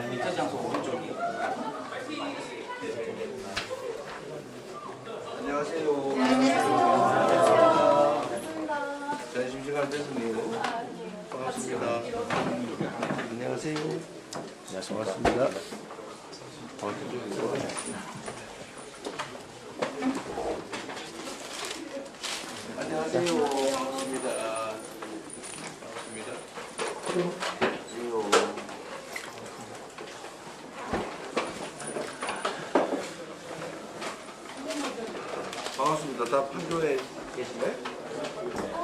밑에 장소 오른쪽이. 안녕하세요. 점심시간 됐습니다. 반갑습니다. 안녕하세요. 반갑습니다. 안녕하세요. 반갑습니다. 반갑습니다. 다 판교에 계신가요?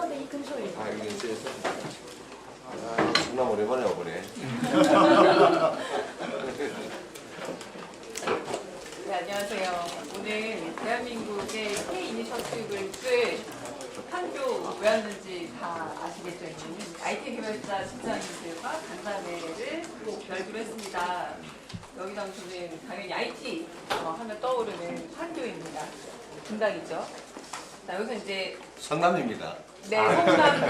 네, 이 근처에. 아, 여기 근처에서? 아, 정말 오랜만에 와보네. 네, 안녕하세요. 오늘 대한민국의 K 이니셔티브를 쓸 판교 왜 왔는지 다 아시겠죠? IT 개발자 직장인들과 간담회를 꼭 열기로 했습니다. 여기 당초는 당연히 IT 하면 떠오르는 판교입니다. 분당이죠. 자, 여기서 이제 성남입니다. 네, 성남.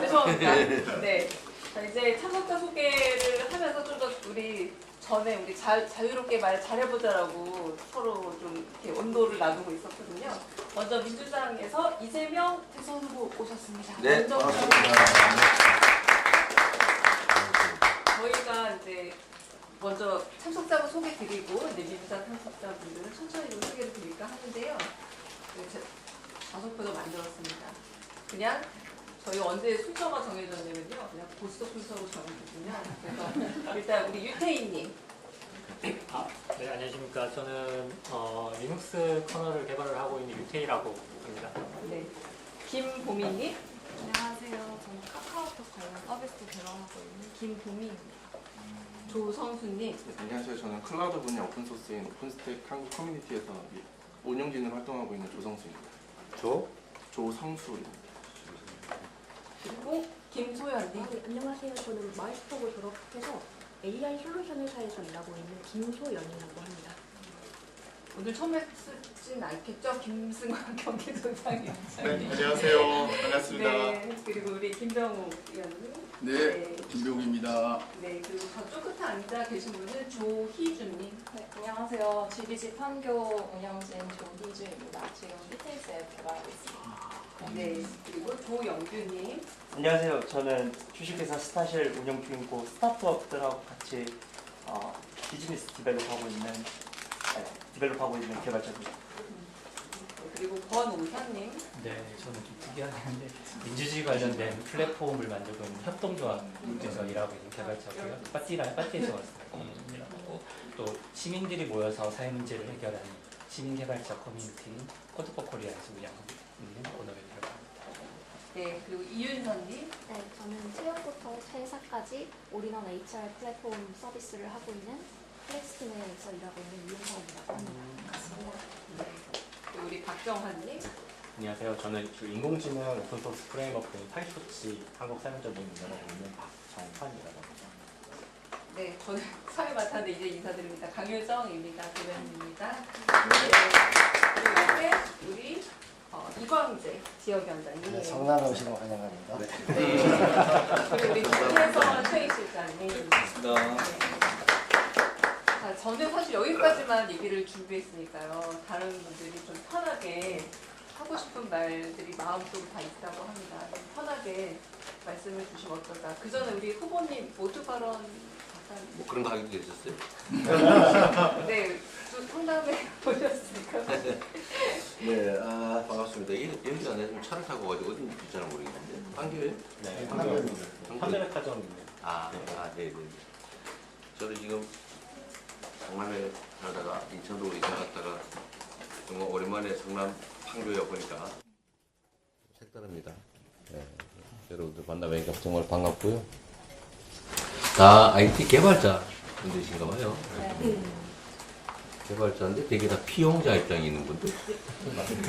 죄송합니다. 네. 자, 이제 참석자 소개를 하면서 좀 더 우리 전에 우리 자유롭게 말 잘해보자라고 서로 좀 이렇게 온도를 나누고 있었거든요. 먼저 민주당에서 이재명 대선 후보 오셨습니다. 네, 먼저 반갑습니다. 저희가 이제 먼저 참석자분 소개 드리고 이제 민주당 참석자분들은 천천히 좀 소개를 드릴까 하는데요. 좌석표도 만들었습니다. 그냥 저희 언제 순서가 정해졌냐면요. 그냥 고스톱 순서로 정해졌거든요. 그래서 일단 우리 유태인님. 네, 안녕하십니까. 저는 리눅스 커널을 개발을 하고 있는 유태이라고 합니다. 네. 김보미님. 안녕하세요. 저는 카카오톡 관련 서비스 개발하고 있는 김보미입니다. 조성수님. 안녕하세요. 저는 클라우드 분야 오픈소스인 오픈스택 한국 커뮤니티에서 운영진을 활동하고 있는 조성수입니다. 조성수입니다. 그리고 김소연님. 네, 안녕하세요. 저는 마이스터고 졸업해서 AI 솔루션 회사에서 일하고 있는 김소연이라고 합니다. 오늘 처음 뵙진 않겠죠? 김승환 경기도장님. 네, 안녕하세요. 반갑습니다. 네. 그리고 우리 김병우 의원님. 네, 김병우입니다. 네. 그리고 저쪽 끝에 앉아 계신 분은 조희준님. 네, 안녕하세요. GBG 판교 운영진 조희주입니다. 지금 BTS 앱 개발하고 있습니다. 네. 그리고 조영규님. 안녕하세요. 저는 주식회사 스타실 운영 중이고 스타트업들하고 같이 비즈니스 디벨롭하고 있는 개발자입니다. 그리고 권우현님. 네, 저는 좀 특이하긴 한데 민주주의 관련된 플랫폼을 만들고 있는 협동조합에서 일하고 있는 개발자고요. 빠띠에서 왔습니다. 또 시민들이 모여서 사회 문제를 해결하는 시민개발자 커뮤니티인 코드포 코리아에서 운영하고 있는 오너의 개발자입니다. 네. 그리고 이윤선님. 네, 저는 체육부터 회사까지 올인원 HR 플랫폼 서비스를 하고 있는 플렉스팀에서 일하고 있는 이윤성이라고 합니다. 반갑습니다. 네. 그리고 우리 박정환님. 안녕하세요. 저는 인공지능 오픈소스 프레임워크인 파이토치 한국 사용자분 운영하고 있는 박정환이라고 합니다. 네, 저는 사회 맡았는데 이제 인사드립니다. 강효정입니다. 대변인입니다. 네. 그리고 옆에 우리 이광재 지역위원장님. 네, 성남 오신 거 환영합니다. 네. 그리고 우리 김혜성 최익실장님. 반갑습니다. 자, 저는 사실 여기까지만 얘기를 준비했으니까요. 다른 분들이 좀 편하게 하고 싶은 말들이 마음속에 다 있다고 합니다. 편하게 말씀을 주시면 어떨까. 그 전에 우리 후보님 모두 발언 잠깐. 뭐 그런 거 하기도 있었어요? 네, 또 상담에 보셨으니까. 네, 아, 반갑습니다. 여기가 내가 좀 차를 타고 가지고 어딘지 잘 모르겠는데. 판교에? 네, 판매백화점입니다. 네. 저는 지금 성남에 살다가 인천으로 이사 갔다가 정말 오랜만에 성남 판교에 보니까 색다릅니다. 네, 여러분들 만나뵈니까 정말 반갑고요. 다 IT 개발자 분들이신가 봐요. 개발자인데 되게 다 피용자 입장에 있는 분들.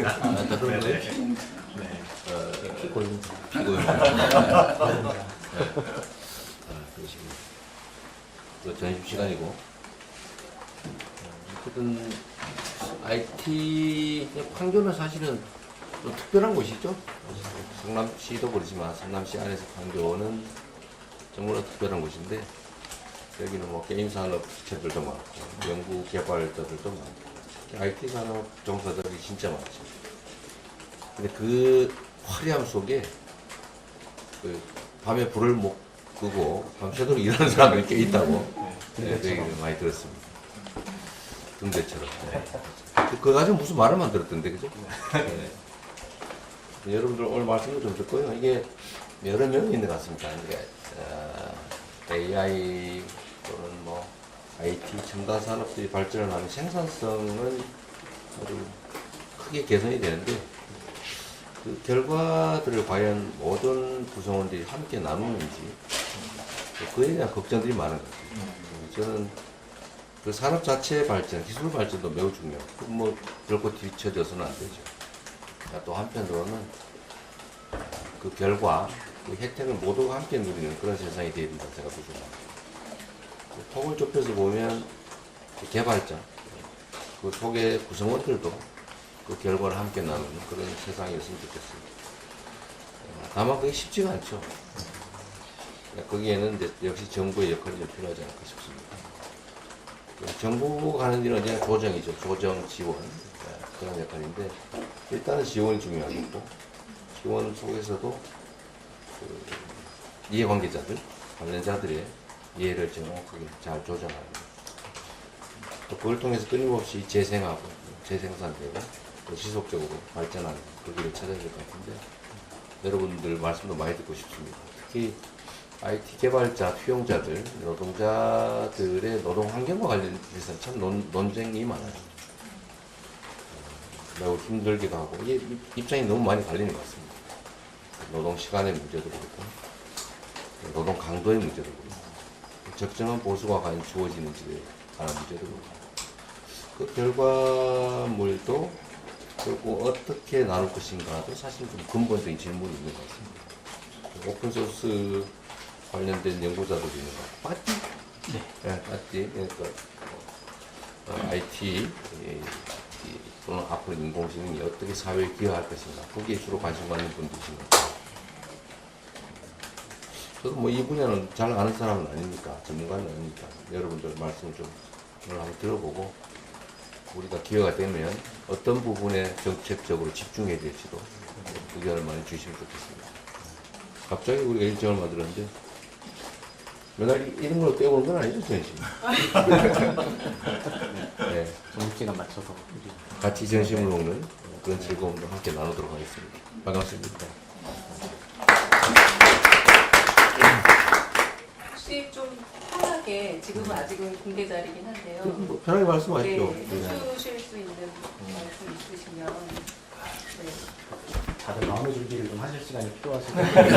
다 그런 거예요? 피고용자. 그러시군요. 이거 점심시간이고. 어쨌든 IT 판교는 사실은 좀 특별한 곳이죠. 성남시도 그렇지만 성남시 안에서 판교는 정말 특별한 곳인데 여기는 뭐 게임 산업 주체들도 많고 연구 개발자들도 많고 IT 산업 종사자들이 진짜 많죠. 근데 그 화려함 속에 그 밤에 불을 못 끄고 밤새도록 일하는 사람들이 꽤 있다고 네, 그 얘기를 많이 들었습니다. 등대처럼. 네. 그거 가지고 무슨 말을 만들었던데, 그죠? 네. 여러분들 오늘 말씀도 좀 듣고요. 이게 여러 명이 있는 것 같습니다. 이게 AI 또는 뭐 IT 첨단 산업들이 발전을 하면 생산성은 아주 크게 개선이 되는데 그 결과들을 과연 모든 구성원들이 함께 나누는지 그에 대한 걱정들이 많은 것 같아요. 저는 그 산업 자체의 발전, 기술 발전도 매우 중요하고 뭐 결코 뒤처져서는 안 되죠. 또 한편으로는 그 결과, 그 혜택을 모두가 함께 누리는 그런 세상이 되어야 된다고 생각도 좀 합니다. 폭을 좁혀서 보면 그 개발자, 그 속의 구성원들도 그 결과를 함께 나누는 그런 세상이었으면 좋겠습니다. 다만 그게 쉽지가 않죠. 거기에는 이제 역시 정부의 역할이 좀 필요하지 않을까 싶습니다. 정부가 하는 일은 그냥 조정이죠. 조정, 지원. 그런 역할인데, 일단은 지원이 중요하겠고, 지원 속에서도 그 이해관계자들, 관련자들의 이해를 정확하게 잘 조정하는. 또 그걸 통해서 끊임없이 재생하고, 재생산되고, 또 지속적으로 발전하는 그 길을 찾아야 될 것 같은데, 여러분들 말씀도 많이 듣고 싶습니다. 특히 IT 개발자, 투용자들, 노동자들의 노동 환경과 관련해서 참 논쟁이 많아요. 매우 힘들기도 하고, 이게 입장이 너무 많이 갈리는 것 같습니다. 노동 시간의 문제도 그렇고, 노동 강도의 문제도 그렇고, 적정한 보수가 과연 주어지는지에 관한 문제도 그렇고, 그 결과물도 결국 어떻게 나눌 것인가도 사실 좀 근본적인 질문이 있는 것 같습니다. 오픈소스 관련된 연구자들이 있는 것 같아요. 빠띠? 네. 빠띠. 그러니까 IT 또는 앞으로 인공지능이 어떻게 사회에 기여할 것인가. 거기에 주로 관심 갖는 분들이신 것 같아요. 저도 뭐 이 분야는 잘 아는 사람은 아니니까, 전문가는 아니니까, 여러분들 말씀을 좀 오늘 한번 들어보고, 우리가 기회가 되면 어떤 부분에 정책적으로 집중해야 될지도 의견을 많이 주시면 좋겠습니다. 갑자기 우리가 일정을 만들었는데, 맨날 이런 걸 빼오는 건 아니죠, 전심. 네. 점심시간 맞춰서. 같이 점심을 먹는 그런 즐거움도 함께 나누도록 하겠습니다. 반갑습니다. 혹시 좀 편하게, 지금은 아직은 공개 자리긴 한데요. 뭐 편하게 말씀하시죠. 네, 해주실 수 있는 말씀 있으시면. 네. 다들 마음의 준비를 좀 하실 시간이 필요하실 네. 텐데.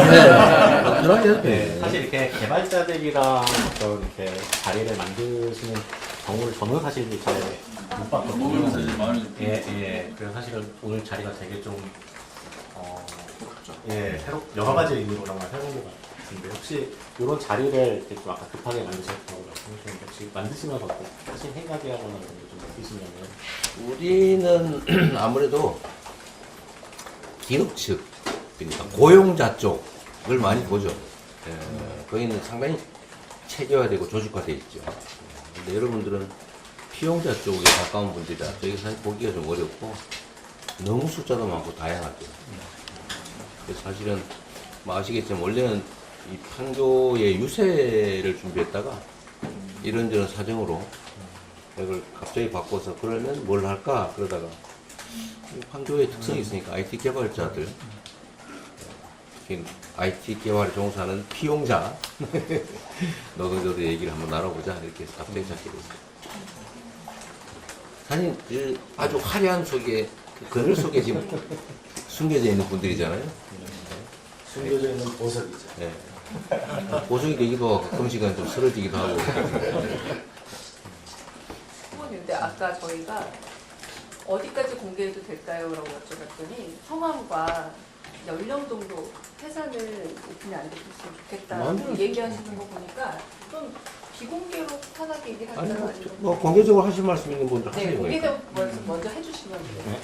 편하게 해도 네, 돼요. 사실 이렇게 개발자들이랑 어떤 이렇게 자리를 만드시는 경우를 저는 사실 잘 못 봤거든요. 예. 그래서 사실은 오늘 자리가 되게 좀 여러 가지 의미로나마 새로운 것 같은데 혹시 이런 자리를 이렇게 좀 아까 급하게 만드셨다고 말씀하셨는데 혹시 만드시면서 하신 생각이라거나 이런 게 좀 있으시면은 우리는 아무래도 기업 측, 그러니까 고용자 쪽을 많이 보죠. 거기는 상당히 체계화되고 조직화되어 있죠. 근데 여러분들은 피용자 쪽에 가까운 분들이라 저희 사실 보기가 좀 어렵고 너무 숫자도 많고 다양하죠. 그래서 사실은 뭐 아시겠지만 원래는 이 판교의 유세를 준비했다가 이런저런 사정으로 이걸 갑자기 바꿔서 그러면 뭘 할까 그러다가 판교의 특성이 있으니까 IT 개발자들, IT 개발에 종사하는 피용자 노동자들 얘기를 한번 나눠보자 이렇게 해서 갑자기 찾게 됐어요. 사실 그 아주 화려한 속에 그 그늘 속에 지금 숨겨져 있는 분들이잖아요. 숨겨져 있는 보석이죠. 네. 보석이 되기도 하고 가끔씩은 좀 쓰러지기도 하고. 부모님, 근데 아까 저희가 어디까지 공개해도 될까요? 라고 여쭤봤더니 성함과 연령 정도 회사는 오픈이 안 됐으면 좋겠다 얘기하시는 거 보니까 좀 비공개로 편하게 얘기를 아니 할까요? 뭐 공개적으로 하실 말씀 있는 분들 네, 하세요. 공개적으로 먼저 해주시면 돼요. 네.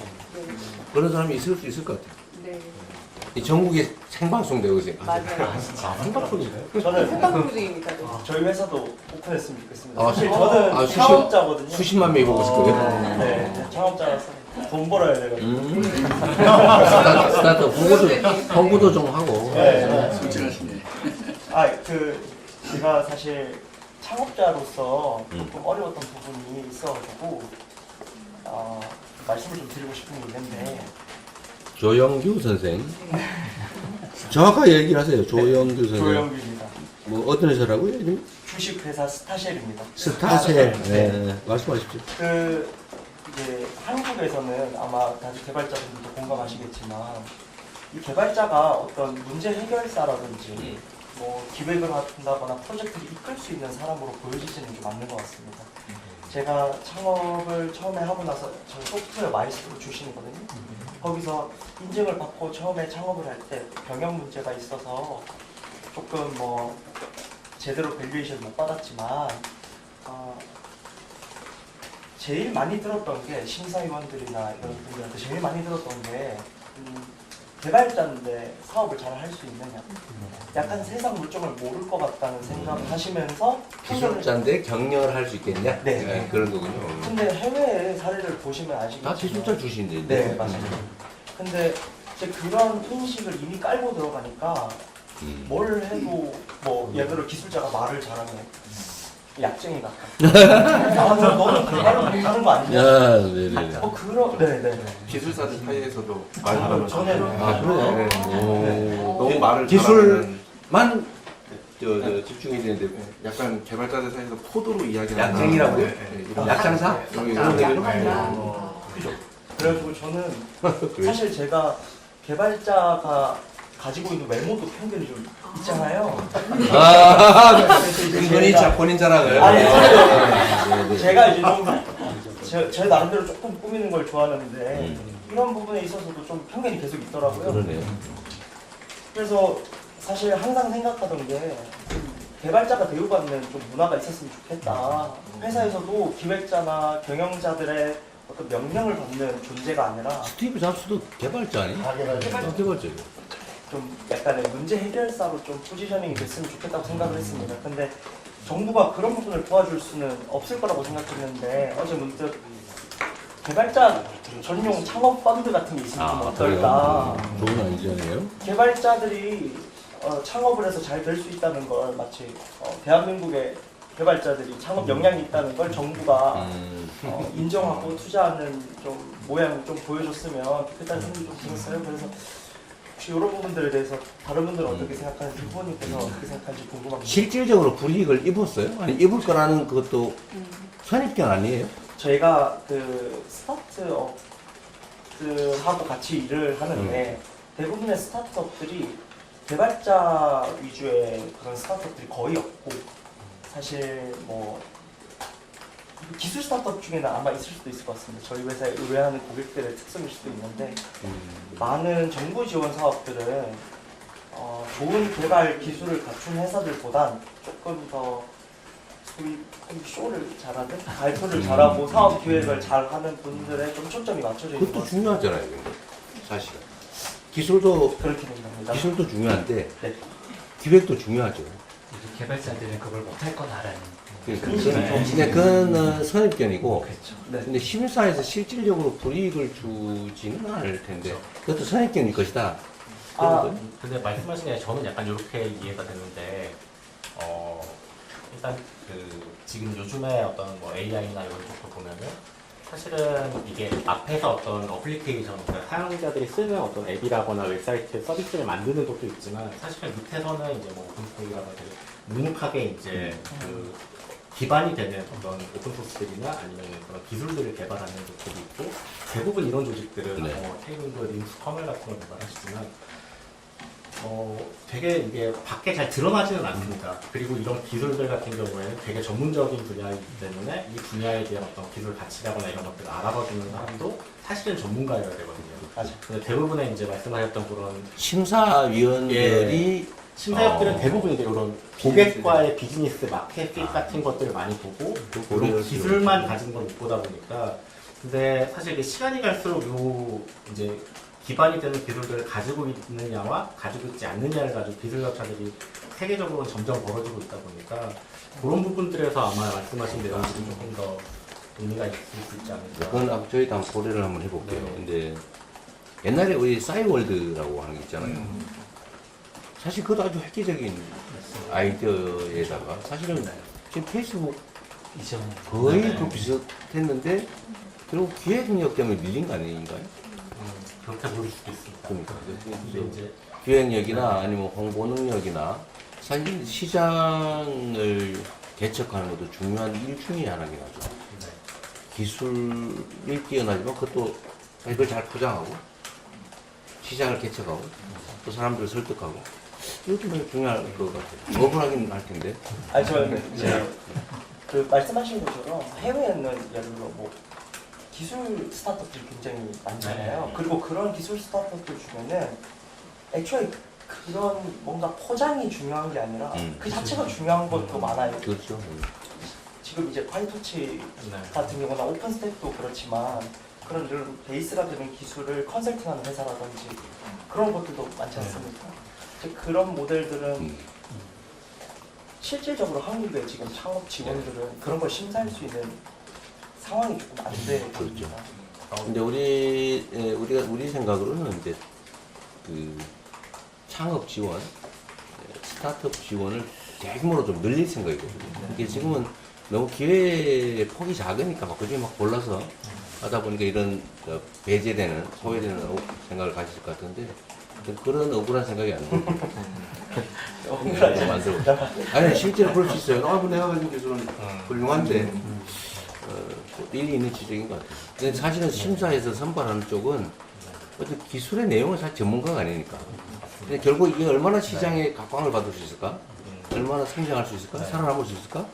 그런 사람이 있을 수 있을 것 같아요. 네. 이 전국에 생방송되고 있어요. 맞아요. 생방송인가요? 저는 생방송중입니다. 네. 저희 회사도 오픈했으면 좋겠습니다. 아, 사실 어. 저는 아, 창업자거든요. 수십만 명이 보고 있을 거예요. 네, 창업자라서 돈 벌어야 되거든요. 스타트 홍보도 좀 하고. 네. 솔직하시네. 제가 사실 창업자로서 조금 어려웠던 부분이 있어가지고 말씀을 좀 드리고 싶은 게 있는데 조영규 선생. 정확하게 얘기를 하세요. 조영규 선생. 조영규입니다. 뭐 어떤 회사라고요? 이름이? 주식회사 스타쉘입니다. 스타셀. 네. 네. 말씀하십시오. 이제 한국에서는 아마 다들 개발자분들도 공감하시겠지만 이 개발자가 어떤 문제 해결사라든지 뭐 기획을 한다거나 프로젝트를 이끌 수 있는 사람으로 보여지지는 좀 않는 것 같습니다. 제가 창업을 처음에 하고 나서 저는 소프트웨어 마이스트로 출신이거든요. 거기서 인증을 받고 처음에 창업을 할 때 병역 문제가 있어서 조금 뭐 제대로 밸류에이션 못 받았지만 제일 많이 들었던 게 심사위원들이나 이런 분들한테 제일 많이 들었던 게 개발자인데 사업을 잘 할 수 있느냐, 약간 세상 물정을 모를 것 같다는 생각을 하시면서 기술자인데 격려를 할 수 있겠냐? 네. 그런 거군요. 근데 해외의 사례를 보시면 아시겠지만 다 기술자 출신인데. 네, 맞아요. 근데 이제 그런 인식을 이미 깔고 들어가니까 뭘 해도 뭐 예를 들어 기술자가 말을 잘하면 약쟁이 같다. 너는 개발을 못하는 거 아니냐? 아, 네네네. 네네. 기술사들 사이에서도 아, 말을 저는 그래요? 너무 말을 기술만 집중이 되는데. 약간 개발자들 사이에서 코드로 이야기하는 약쟁이라고요? 이런 약장사? 이런 얘기를 그래가지고 저는 사실 제가 개발자가 가지고 있는 외모도 편견이 좀 있잖아요. 본인 자랑을. 아니, 제가 이제 좀 제 나름대로 조금 꾸미는 걸 좋아하는데 이런 부분에 있어서도 좀 편견이 계속 있더라고요. 그러네요. 그래서 사실 항상 생각하던 게 개발자가 대우받는 좀 문화가 있었으면 좋겠다. 회사에서도 기획자나 경영자들의 어떤 명령을 받는 존재가 아니라 스티브 잡스도 개발자 아니야? 개발자죠. 좀 약간의 문제 해결사로 좀 포지셔닝이 됐으면 좋겠다고 생각을 했습니다. 근데 정부가 그런 부분을 도와줄 수는 없을 거라고 생각했는데 어제 문득 개발자 전용 창업 펀드 같은 게 있으면 좀 어떨까. 좋은 아이디어네요. 개발자들이 창업을 해서 잘 될 수 있다는 걸 마치 대한민국의 개발자들이 창업 역량이 있다는 걸 정부가 인정하고 투자하는 좀 모양을 좀 보여줬으면 좋겠다는 생각이 좀 들었어요. 그래서 혹시 이런 부분들에 대해서 다른 분들은 어떻게 생각하는지 후보님께서 어떻게 생각하는지 궁금합니다. 실질적으로 불이익을 입었어요? 아니 입을 거라는 그것도 선입견 아니에요? 저희가 그 스타트업하고 같이 일을 하는데 대부분의 스타트업들이 개발자 위주의 그런 스타트업들이 거의 없고 사실 뭐 기술 스타트업 중에는 아마 있을 수도 있을 것 같습니다. 저희 회사에 의뢰하는 고객들의 특성일 수도 있는데 많은 정부 지원 사업들은 좋은 개발 기술을 갖춘 회사들보단 조금 더 소위 쇼를 잘하든 발표를 잘하고 사업 기획을 잘하는 분들의 좀 초점이 맞춰져 있는 것 그것도 같습니다. 중요하잖아요. 사실은 기술도 그렇게 생각합니다. 기술도 중요한데 네. 기획도 중요하죠. 개발자들은 그걸 못할 거다라는. 근데 그건 선입견이고. 그렇죠. 네. 근데 심사에서 실질적으로 불이익을 주지는 않을 텐데 그것도 선입견일 것이다. 근데 말씀하신 게 저는 약간 이렇게 이해가 되는데 일단 지금 요즘에 어떤 뭐 AI나 이런 쪽도 보면은 사실은 이게 앞에서 어떤 어플리케이션, 그러니까 사용자들이 쓰는 어떤 앱이라거나 웹사이트 서비스를 만드는 것도 있지만 사실은 밑에서는 이제 뭐 오픈스테이크라고 되게 묵묵하게 이제 그 기반이 되는 어떤 오픈소스들이나 아니면 그런 기술들을 개발하는 것들이 있고 대부분 이런 조직들은 테이블 링스 커널 같은 걸 개발하시지만 되게 이게 밖에 잘 드러나지는 않습니다. 그리고 이런 기술들 같은 경우에는 되게 전문적인 분야이기 때문에 이 분야에 대한 어떤 기술 가치라거나 이런 것들을 알아봐주는 사람도 사실은 전문가여야 되거든요. 맞아요. 근데 대부분의 이제 말씀하셨던 그런 심사위원들이 심사위원들은 대부분 이제 이런 고객과의 비즈니스 마케팅 같은 것들을 많이 보고 그런 기술만 가진 걸 못 보다 보니까 근데 사실 이게 시간이 갈수록 요 이제 기반이 되는 기술들을 가지고 있느냐와 가지고 있지 않느냐를 가지고 기술 격차들이 세계적으로 점점 벌어지고 있다 보니까 그런 부분들에서 아마 말씀하신 내용들이 조금 더 의미가 있을 수 있지 않을까. 그건 저희도 한번 고려를 한번 해볼게요. 근데 옛날에 우리 싸이월드라고 하는 게 있잖아요. 사실 그것도 아주 획기적인 아이디어에다가 사실은 지금 페이스북 거의 그 비슷했는데 결국 기획력 때문에 밀린 거 아닌가요? 그렇게 보일 수도 있습니다. 그러니까 근데 이제 기획력이나 아니면 홍보 능력이나 사실 시장을 개척하는 것도 중요한 일 중에 하나긴 하죠. 기술이 뛰어나지만 그것도 그걸 잘 포장하고 시장을 개척하고 또 사람들을 설득하고 이것도 매우 중요할 것 같아요. 억울하긴 할 텐데. 아니 저는 이제 그 말씀하신 것처럼 해외에는 예를 들어 뭐 기술 스타트업들이 굉장히 많잖아요. 그리고 그런 기술 스타트업들 중에는 애초에 그런 뭔가 포장이 중요한 게 아니라 그 자체가 중요한 것도 많아요. 그렇죠. 지금 이제 파이토치 같은 경우나 오픈스택도 그렇지만 그런 늘 베이스가 되는 기술을 컨설팅하는 회사라든지 그런 것들도 많지 않습니까? 이제 그런 모델들은 실질적으로 한국의 지금 창업 지원들은 그런 걸 심사할 수 있는 상황이 조금 안 돼. 그렇죠. 근데 우리 생각으로는 이제 그 창업 지원, 스타트업 지원을 대규모로 좀 늘릴 생각이거든요. 이게 지금은 너무 기회의 폭이 작으니까 막 그중에 막 골라서 하다 보니까 이런 배제되는, 소외되는 생각을 가질 것 같은데 그런 억울한 생각이 안 들어요. 억울하지 만들고. 아니 실제로 그럴 수 있어요. 아, 내가 가진 기술은 훌륭한데 일리 있는 지적인 것 같아요. 근데 사실은 심사에서 선발하는 쪽은 어떤 기술의 내용은 사실 전문가가 아니니까. 근데 결국 이게 얼마나 시장에 각광을 받을 수 있을까? 얼마나 성장할 수 있을까? 살아남을 수 있을까?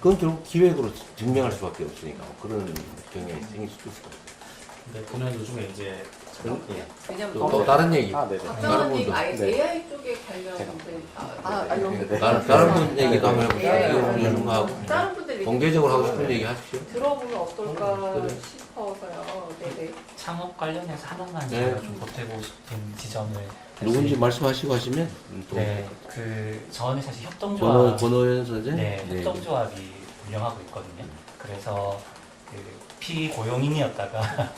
그건 결국 기획으로 증명할 수밖에 없으니까 그런 경향이 생길 수도 있을 것 같아요. 근데 보면 요즘에 이제 왜냐면 또 다른 얘기. 네네. 박정환 얘기 아예 네. AI 쪽에 관련된 이런 다른 분 얘기도 한번 해보세요. 예. 요즘 거 하고. 다른 분들이 공개적으로 하고 싶은 얘기 하십시오. 들어보면 어떨까 그래. 싶어서요. 네네. 창업 관련해서 하나만 네. 제가 좀 보태고 싶은 지점을 누군지 말씀하시고 하시면 또 네, 그 저는 사실 협동조합 권호연 선생. 네, 협동조합이 운영하고 있거든요. 그래서 그 피고용인이었다가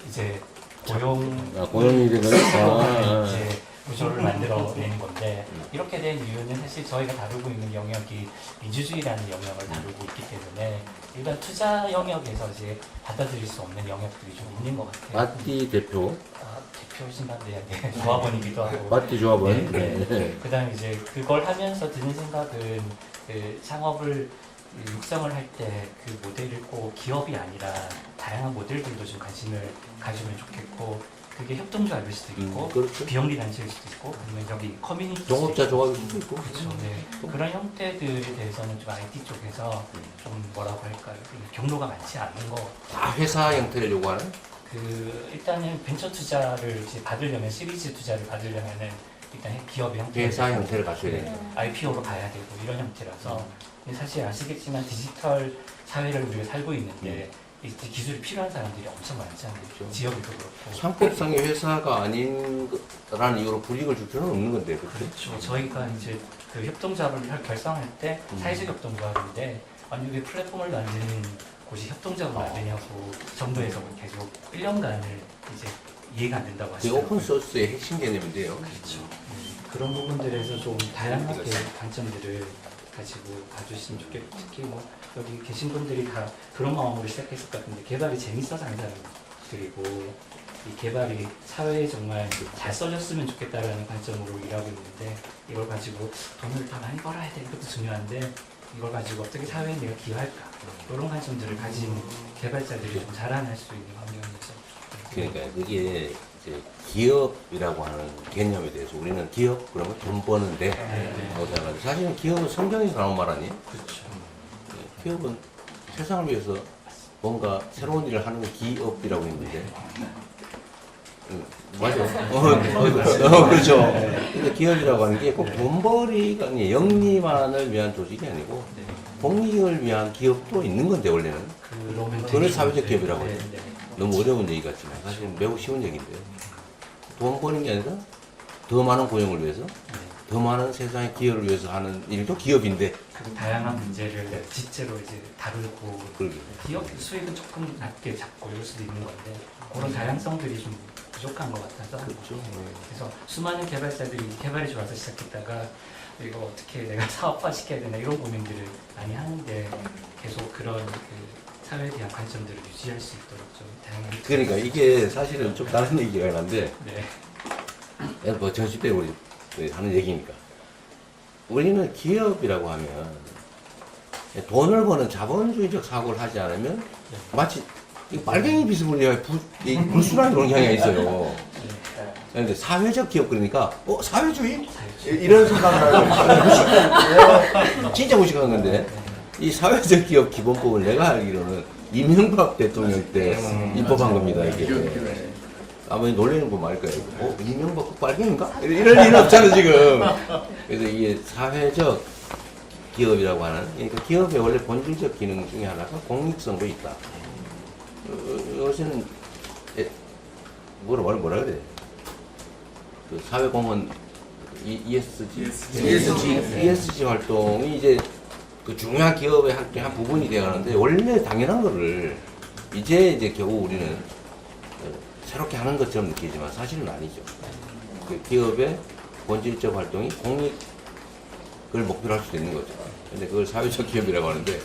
이제 고용이 되면 이제 구조를 만들어내는 건데 이렇게 된 이유는 사실 저희가 다루고 있는 영역이 민주주의라는 영역을 다루고 있기 때문에 일반 투자 영역에서 이제 받아들일 수 없는 영역들이 좀 있는 것 같아요. 마띠 대표. 대표신가? 네, 조합원이기도 하고. 마띠 조합원. 네. 그다음 이제 그걸 하면서 드는 생각은 그 창업을 육성을 할 때 그 모델을 꼭 기업이 아니라 다양한 모델들도 좀 관심을 가지면 좋겠고 그게 협동조합일 수도 있고 그렇죠. 비영리 단체일 수도 있고 아니면 여기 커뮤니티 종업자 조합일 수도 있고. 그렇죠. 네. 그런 형태들에 대해서는 좀 IT 쪽에서 좀 뭐라고 할까요? 경로가 많지 않은 거. 다 회사 형태를 요구하는? 그 일단은 벤처 투자를 이제 받으려면 시리즈 투자를 받으려면은 일단 기업의 형태 회사 형태를 갖춰야 되니까. IPO로 가야 되고 이런 형태라서 사실 아시겠지만 디지털 사회를 우리가 살고 있는데 이 기술이 필요한 사람들이 엄청 많잖아요. 지역에도 그렇고. 상법상의 회사가 아닌라는 이유로 불이익을 줄 필요는 없는 건데. 그렇죠. 저희가 이제 그 협동조합을 결성할 때 사회적 협동조합인데 아니 왜 플랫폼을 만드는 곳이 협동조합을 안 되냐고 정부에서 계속 1년간을 이제 이해가 안 된다고 그게 하시더라고요. 오픈소스의 핵심 개념인데요. 그렇죠. 그런 부분들에서 좀 다양하게 관점들을 가지고 봐주시면 좋겠고 특히 뭐 여기 계신 분들이 다 그런 마음으로 시작했을 것 같은데 개발이 재밌어서 하는 사람들이고 이 개발이 사회에 정말 잘 써졌으면 좋겠다라는 관점으로 일하고 있는데 이걸 가지고 돈을 더 많이 벌어야 돼 이것도 중요한데 이걸 가지고 어떻게 사회에 내가 기여할까 이런 관점들을 가진 개발자들이 좀 자라날 수 있는 환경이죠. 그러니까 그게 이제 기업이라고 하는 개념에 대해서 우리는 기업 그러면 돈 버는데 하고 생각하는데 사실은 기업은 성경에서 나온 말 아니에요? 그렇죠. 기업은 세상을 위해서 뭔가 새로운 일을 하는 게 기업이라고 했는데 맞아요. 그렇죠. 근데 기업이라고 하는 게 꼭 돈벌이가 아니에요. 영리만을 위한 조직이 아니고 공익을 위한 기업도 있는 건데 원래는. 그걸 사회적 기업이라고 하죠. 너무 어려운 얘기 같지만 사실 매우 쉬운 얘기인데요. 돈 버는 게 아니라 더 많은 고용을 위해서, 더 많은 세상의 기여를 위해서 하는 일도 기업인데. 그 다양한 문제를 실제로 이제 다루고 그러게. 기업 수익은 조금 낮게 잡고 이럴 수도 있는 건데 그런 다양성들이 좀 부족한 것 같아서 그렇죠. 그래서 수많은 개발자들이 개발이 좋아서 시작했다가 이거 어떻게 내가 사업화 시켜야 되나 이런 고민들을 많이 하는데 계속 그런 그 사회에 대한 관점들을 유지할 수 있도록 좀 다양한 그러니까 이게 사실은 좀 다른 얘기가 있는데, 네. 뭐 전시 때 우리 하는 얘기니까. 우리는 기업이라고 하면 돈을 버는 자본주의적 사고를 하지 않으면 마치 이 빨갱이 빚을 물려야 불순환 그런 경향이 있어요. 그런데 사회적 기업 그러니까 사회주의? 이런 생각을 하는 진짜 무식한 건데 이 사회적 기업 기본법을 내가 알기로는 이명박 대통령 때 입법한 겁니다. 이게 아마 놀리는 분 많을 거예요. 이명박 빨갱인가? 이럴 일은 없잖아 지금. 그래서 이게 사회적 기업이라고 하는, 그러니까 기업의 원래 본질적 기능 중에 하나가 공익성도 있다. 요새는 뭐라 그래? 그 사회공헌 ESG 활동이 이제 그 중요한 기업의 한 부분이 되어가는데 원래 당연한 거를 이제 겨우 우리는 새롭게 하는 것처럼 느끼지만 사실은 아니죠. 그 기업의 본질적 활동이 공익을 목표로 할 수도 있는 거죠. 근데 그걸 사회적 기업이라고 하는데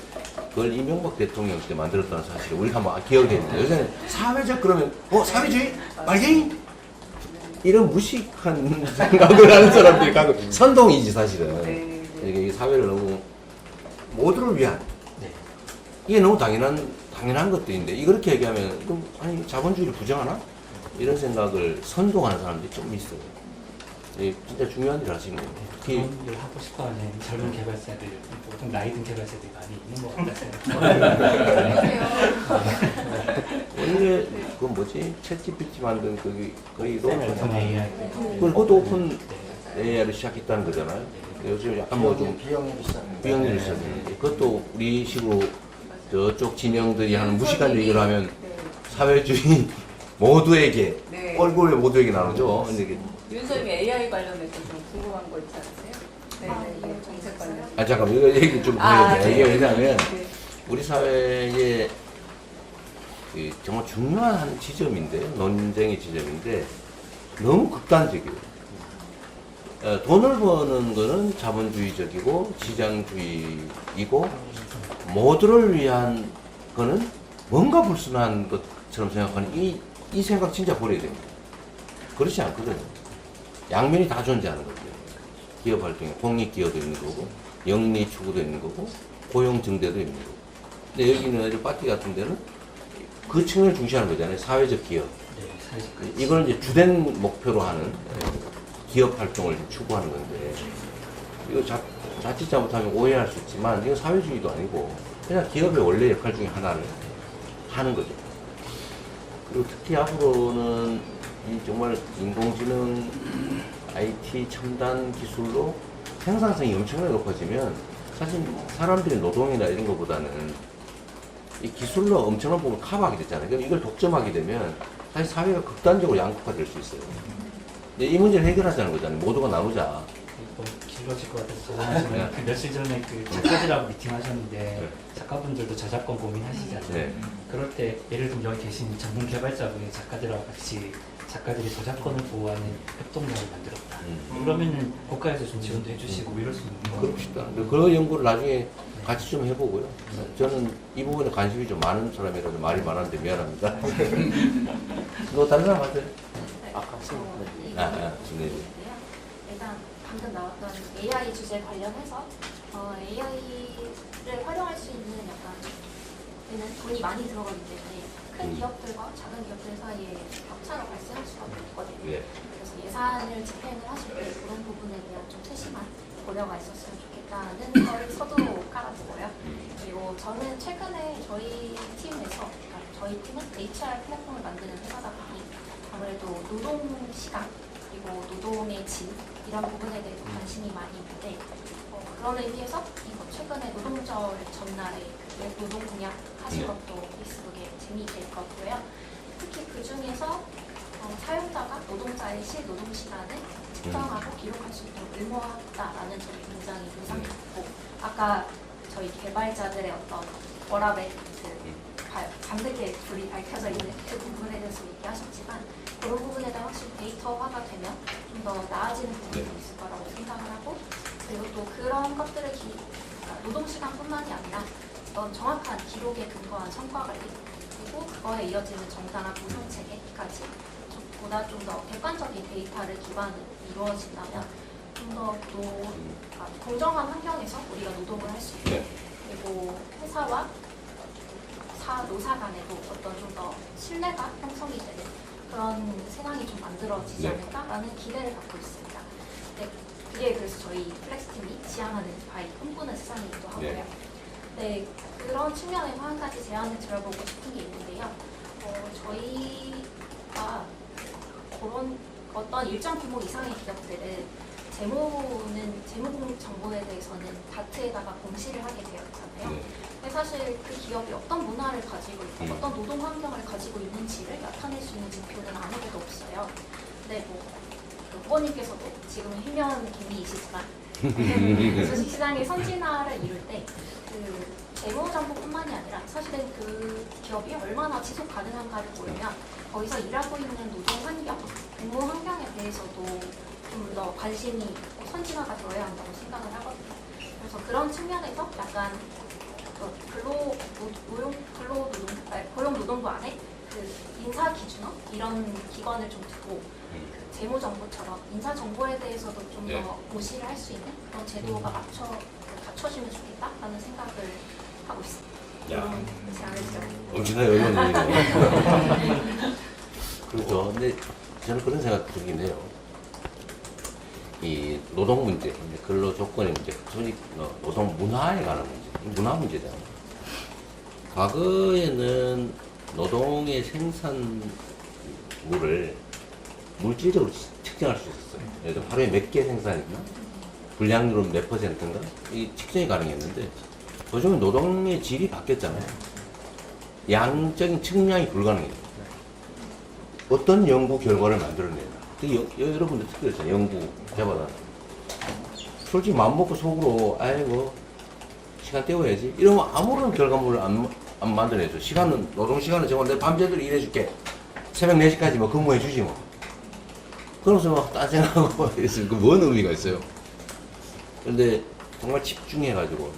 그걸 이명박 대통령 때 만들었다는 사실을 우리가 한번 기억을 해야 됩니다. 요새는 사회적 그러면 사회주의? 말갱이? 이런 무식한 생각을 하는 사람들이 가끔 선동이지 사실은. 그러니까 이 사회를 너무 모두를 위한 이게 너무 당연한 것들인데 이렇게 얘기하면 그럼 아니 자본주의를 부정하나? 이런 생각을 선동하는 사람들이 좀 있어요. 진짜 중요한 일을 하시는 거예요. 특히 그런 일을 하고 싶어하는 젊은 개발자들, 보통 나이 든 개발자들이 많이 있는 것 같아서 원래 그건 뭐지? 챗GPT 만든 거기도 오픈 AI 그것도 오픈 AI를 시작했다는 거잖아요. 요즘 약간 뭐 좀 비영리를 시작했는데 그것도 우리 식으로 저쪽 진영들이 하는 무식한 얘기를 하면 사회주의 모두에게 얼굴에 모두에게 나누죠. 근데 윤선이 AI 관련해서 좀 궁금한 거 있지 않으세요? 네, 정책 관련. 잠깐만 이거 얘기 좀 해야 돼. 네. 이게 왜냐하면 우리 사회의 정말 중요한 한 지점인데 논쟁의 지점인데 너무 극단적이에요. 돈을 버는 거는 자본주의적이고 시장주의이고 모두를 위한 거는 뭔가 불순한 것처럼 생각하는 이 생각 진짜 버려야 됩니다. 그렇지 않거든요. 양면이 다 존재하는 거죠. 기업 활동에 공익기여도 있는 거고 영리 추구도 있는 거고 고용 증대도 있는 거고. 근데 여기는 파티 같은 데는 그 측면을 중시하는 거잖아요. 사회적 기업. 이걸 이제 주된 목표로 하는 기업 활동을 추구하는 건데 이거 자칫 잘못하면 오해할 수 있지만 이거 사회주의도 아니고 그냥 기업의 원래 역할 중에 하나를 하는 거죠. 그리고 특히 앞으로는 이 정말 인공지능, IT 첨단 기술로 생산성이 엄청나게 높아지면 사실 사람들의 노동이나 이런 것보다는 이 기술로 엄청난 부분을 커버하게 됐잖아요. 그럼 이걸 독점하게 되면 사실 사회가 극단적으로 양극화될 수 있어요. 근데 이 문제를 해결하자는 거잖아요. 모두가 나누자. 너무 길어질 것 같아서 죄송하지만 그 며칠 전에 그 작가들하고 미팅하셨는데 작가분들도 저작권 고민하시잖아요. 네. 그럴 때 예를 들면 여기 계신 전문 개발자분의 작가들하고 같이 작가들이 저작권을 보호하는 협동조합을 만들었다. 그러면은 국가에서 좀 지원도 해주시고 이럴 수 있는 거. 그럽시다. 그 연구를 나중에 같이 좀 해보고요. 저는 이 부분에 관심이 좀 많은 사람이라서 말이 많았는데 미안합니다. 너 다른 사람 같아요? 아까 네. 일단 방금 나왔던 AI 주제 관련해서 AI를 활용할 수 있는 약간 얘는 돈이 많이 들어가기 때문에 큰 기업들과 작은 기업들 사이에 격차가 발생할 수가 있거든요. 예. 그래서 예산을 집행을 하실 때 그런 부분에 대한 좀 세심한 고려가 있었으면 좋겠다는 걸 서두로 깔아두고요. 그리고 저는 최근에 저희 팀에서, 그러니까 저희 팀은 HR 플랫폼을 만드는 회사다 보니 아무래도 노동 시간 그리고 노동의 질 이런 부분에 대해서 관심이 많이 있는데 그런 의미에서 이거 최근에 노동절 전날에 웹 노동 공약 하신 것도 페이스북에 재미있게 읽었고요. 특히 그 중에서 사용자가 노동자의 실노동 시간을 측정하고 기록할 수 있도록 의무화했다라는 점이 굉장히 인상 깊고 아까 저희 개발자들의 어떤 워라벨 밤늦게 불이 밝혀져 있는 그 부분에 대해서 얘기하셨지만 그런 부분에 대한 확실히 데이터화가 되면 좀 더 나아지는 부분이 있을 거라고 생각을 하고 그리고 또 그런 것들을 노동시간뿐만이 아니라 어떤 정확한 기록에 근거한 성과 관리 그리고 그거에 이어지는 정당한 보상 체계까지 보다 좀 더 객관적인 데이터를 기반으로 이루어진다면 좀 더 공정한 환경에서 우리가 노동을 할 수 있고 그리고 회사와 노사 간에도 어떤 좀 더 신뢰가 형성이 되는 그런 세상이 좀 만들어지지 않을까라는 기대를 갖고 있습니다. 네, 그게 그래서 저희 플렉스팀이 지향하는 바의 꿈꾸는 세상이기도 하고요. 네, 그런 측면에서 한 가지 제안을 드려보고 싶은 게 있는데요. 저희가 그런 어떤 일정 규모 이상의 기업들은 재무 정보에 대해서는 다트에다가 공시를 하게 되어 있잖아요. 근데 사실 그 기업이 어떤 문화를 가지고 있고 어떤 노동 환경을 가지고 있는지를 나타낼 수 있는 지표는 아무데도 없어요. 근데 후보님께서도 지금은 희미한 개미이시지만 주식시장의 선진화를 이룰 때 그 재무 정보뿐만이 아니라 사실은 그 기업이 얼마나 지속 가능한가를 보려면 거기서 일하고 있는 노동 환경, 근무 환경에 대해서도 좀 더 관심이 선진화가 되어야 한다고 생각을 하거든요. 그래서 그런 측면에서 약간 고용노동부 안에 그 인사 기준원 이런 기관을 좀 두고 그 재무 정보처럼 인사 정보에 대해서도 좀 더 고시를 할 수 있는 그런 제도가 갖춰지면 좋겠다라는 생각을 하고 있습니다. 엄청나게 어려운 일이네요. 그렇죠. 근데 저는 그런 생각 들긴 해요. 이 노동 문제, 근로 조건의 문제, 소위 노동 문화에 관한 문제, 문화 문제잖아요. 과거에는 노동의 생산물을 물질적으로 측정할 수 있었어요. 예를 들어 하루에 몇 개 생산했나? 불량률은 몇 %인가? 이 측정이 가능했는데 요즘은 노동의 질이 바뀌었잖아요. 양적인 측량이 불가능해요. 어떤 연구 결과를 만들어내나. 여러분들 특별히 연구 해봐라. 솔직히 마음먹고 속으로 아이고 시간 때워야지 이러면 아무런 결과물을 안 만들어내죠. 노동 시간은 정말 내 밤새도록 일해줄게. 새벽 4시까지 뭐 근무해주지 뭐. 그러면서 막 딴 생각하고 있으면 그 뭔 의미가 있어요. 근데 정말 집중해가지고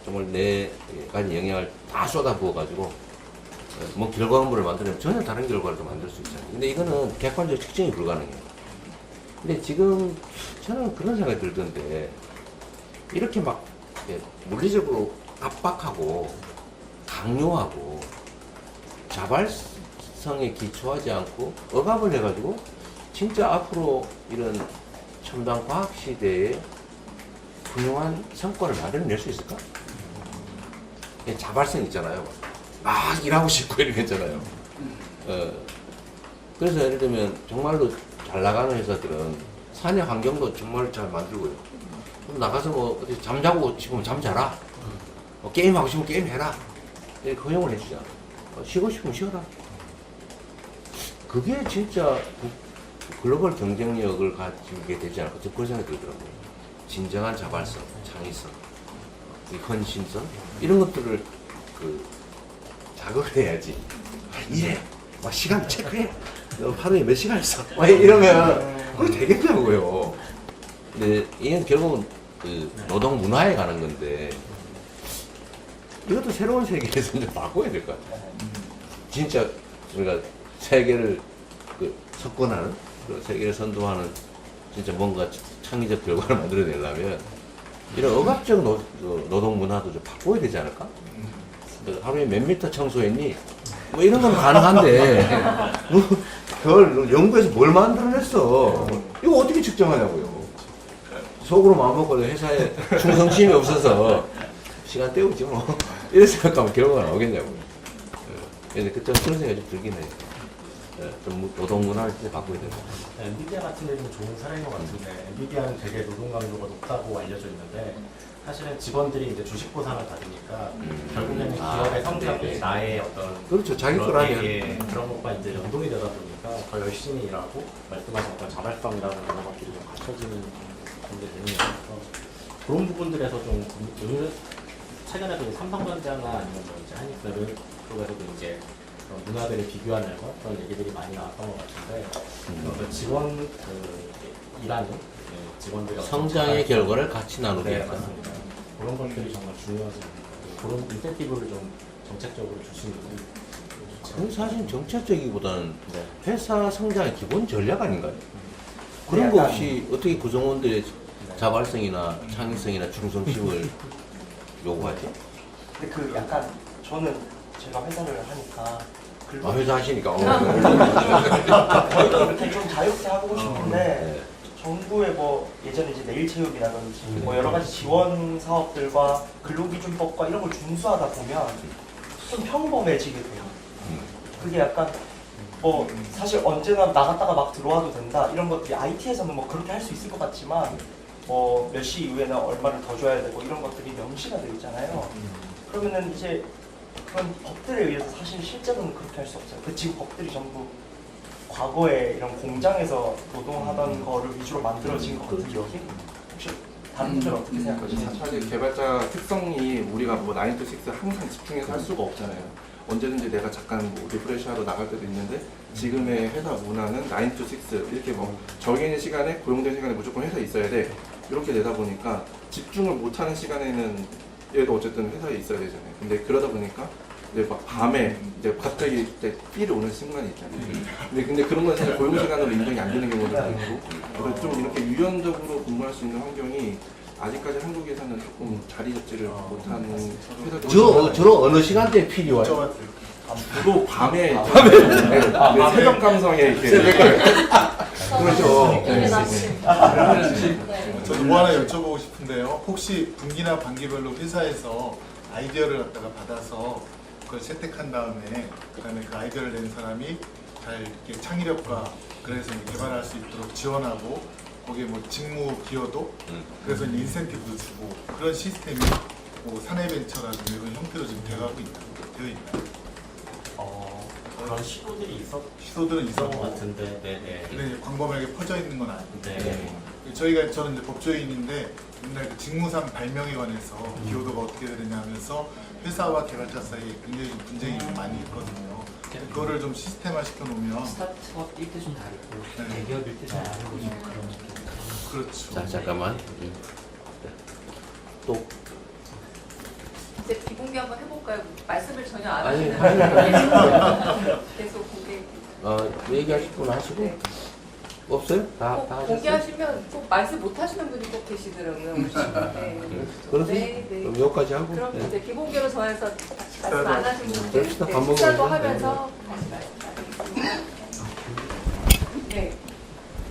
정말 내 가진 영향을 다 쏟아부어가지고 뭐 결과물을 만들면 전혀 다른 결과를 만들 수 있잖아요. 근데 이거는 객관적 측정이 불가능해요. 근데 지금 저는 그런 생각이 들던데 이렇게 막 물리적으로 압박하고 강요하고 자발성에 기초하지 않고 억압을 해가지고 진짜 앞으로 이런 첨단 과학 시대에 훌륭한 성과를 만들어낼 수 있을까? 자발성 있잖아요. 막 일하고 싶고 이런 게 있잖아요. 그래서 예를 들면 정말로 잘 나가는 회사들은 사내 환경도 정말 잘 만들고요. 그럼 나가서 뭐 어디 잠자고 싶으면 잠자라. 뭐 게임하고 싶으면 게임해라. 이렇게 허용을 해주잖아. 쉬고 싶으면 쉬어라. 그게 진짜 글로벌 경쟁력을 가지게 되지 않을까. 저 그런 생각이 들더라고요. 진정한 자발성, 창의성, 헌신성 이런 것들을 자극을 해야지. 일해. 막 시간 체크해. 너 하루에 몇 시간 했어? 막 이러면 그거 되겠더라고요. 근데 이건 결국은 그 노동 문화에 관한 건데 이것도 새로운 세계에서 좀 바꿔야 될 것 같아요. 진짜 우리가 세계를 석권하는, 세계를 선도하는 진짜 뭔가 창의적 결과를 만들어내려면 이런 억압적 노동 문화도 좀 바꿔야 되지 않을까? 하루에 몇 미터 청소했니? 뭐 이런 건 가능한데 그걸 연구해서 뭘 만들어냈어? 이거 어떻게 측정하냐고요? 속으로 마음먹고 회사에 충성심이 없어서 시간 때우지 뭐 이런 생각하면 결과가 나오겠냐고요. 그래서 그런 생각이 좀 들긴 해요. 좀 노동 문화를 진짜 바꿔야 됩니다. 엔비디아 같은 데는 좋은 사례인 것 같은데 엔비디아는 되게 노동 강도가 높다고 알려져 있는데 사실은 직원들이 이제 주식 보상을 받으니까 결국에는 기업의 성장이 나의 어떤 그렇죠. 자기 그런 거라면. 그런 것과 이제 연동이 되다 보니까 더 열심히 일하고 말씀하신 어떤 자발성이라는 그런 것들이 좀 갖춰지는 그런 게 되는 것 같아서 그런 부분들에서 좀 최근에도 삼성전자나 아니면 뭐 이제 한익셀 쪽에서도 이제 그런 문화들을 비교하는 거 그런 얘기들이 많이 나왔던 것 같은데 그 직원 일하는 직원들의 성장의 결과를 같이 나누게 네, 한다. 맞습니다. 그런 것들이 정말 중요하지 그런 인센티브를 좀 정책적으로 주시는 게 그건 사실 정책적이보다는 네. 회사 성장의 기본 전략 아닌가요? 그런 거 없이 어떻게 구성원들의 자발성이나 창의성이나 충성심을 요구하죠? 근데 그 약간 저는 제가 회사를 하니까 아, 회사 하시니까. 저희도 이렇게 좀 자유롭게 하고 싶은데 네. 정부의 뭐 예전에 이제 내일체육이라든지 뭐 여러 가지 지원 사업들과 근로기준법과 이런 걸 준수하다 보면 좀 평범해지게 돼요. 그게 약간 뭐 사실 언제나 나갔다가 막 들어와도 된다 이런 것들이 IT에서는 뭐 그렇게 할 수 있을 것 같지만 뭐 몇 시 이후에는 얼마를 더 줘야 되고 이런 것들이 명시가 되어 있잖아요. 그러면은 이제 그런 법들에 의해서 사실 실제로는 그렇게 할 수 없어요. 그 지금 법들이 전부 과거에 이런 공장에서 노동하던 거를 위주로 만들어진 것 같은 느낌? 혹시 다른 분들은 어떻게 생각하세요? 사실 개발자 특성이 우리가 뭐 9 to 6 항상 집중해서 할 수가 없잖아요. 언제든지 내가 잠깐 뭐 리프레시하러 나갈 때도 있는데 지금의 회사 문화는 9 to 6 이렇게 뭐 정해진 시간에 고용된 시간에 무조건 회사에 있어야 돼. 이렇게 되다 보니까 집중을 못하는 시간에는 얘도 어쨌든 회사에 있어야 되잖아요. 근데 그러다 보니까 이제 막 밤에 이제 갑자기 이제 삐를 오는 순간이 있잖아요. 근데 그런 건 사실 고용 시간으로 인정이 안 되는 경우도 있고, 그래서 좀 이렇게 유연적으로 근무할 수 있는 환경이 아직까지 한국에서는 조금 자리 잡지를 못하는 회사들. 주로 어느 시간대에 필요해요? 주로 밤에 새벽 감성에 이렇게 그렇죠. 저도 뭐 하나 여쭤보고 싶은데요. 혹시 분기나 반기별로 회사에서 아이디어를 갖다가 받아서 그걸 채택한 다음에 그다음에 그 아이디어를 낸 사람이 잘 이렇게 창의력과 그래서 개발할 수 있도록 지원하고 거기에 뭐 직무 기여도 그래서 인센티브도 주고 그런 시스템이 뭐 사내벤처라든지 이런 형태로 지금 되어 있나요? 그런 시도들이 시도들은 있었던 것 같은데 네네. 근데 광범위하게 퍼져 있는 건 아니고. 네. 저는 이제 법조인인데 맨날 그 직무상 발명에 관해서 기여도가 어떻게 되느냐 하면서 회사와 개발자 사이에 굉장히 좀 분쟁이 많이 있거든요. 그거를 좀 시스템화 시켜놓으면 스타트업일 때 좀 다르고 네. 대기업일 때 좀 다르고 좀 그런 느낌. 그렇죠. 자, 잠깐만. 또. 이제 비공개 한번 해볼까요? 말씀을 전혀 안 아니, 하시는 계속 공개. 얘기하실 분 하시고. 네. 없어요? 다 하셨어요? 공개하시면 꼭 말씀 못 하시는 분이 꼭 계시더라고요. 네. 그래서 네, 네. 그럼 여기까지 하고. 그럼 네. 이제 비공개로 정해서 말씀 안 하신 분들 밥 먹으면서. 식사도 하면서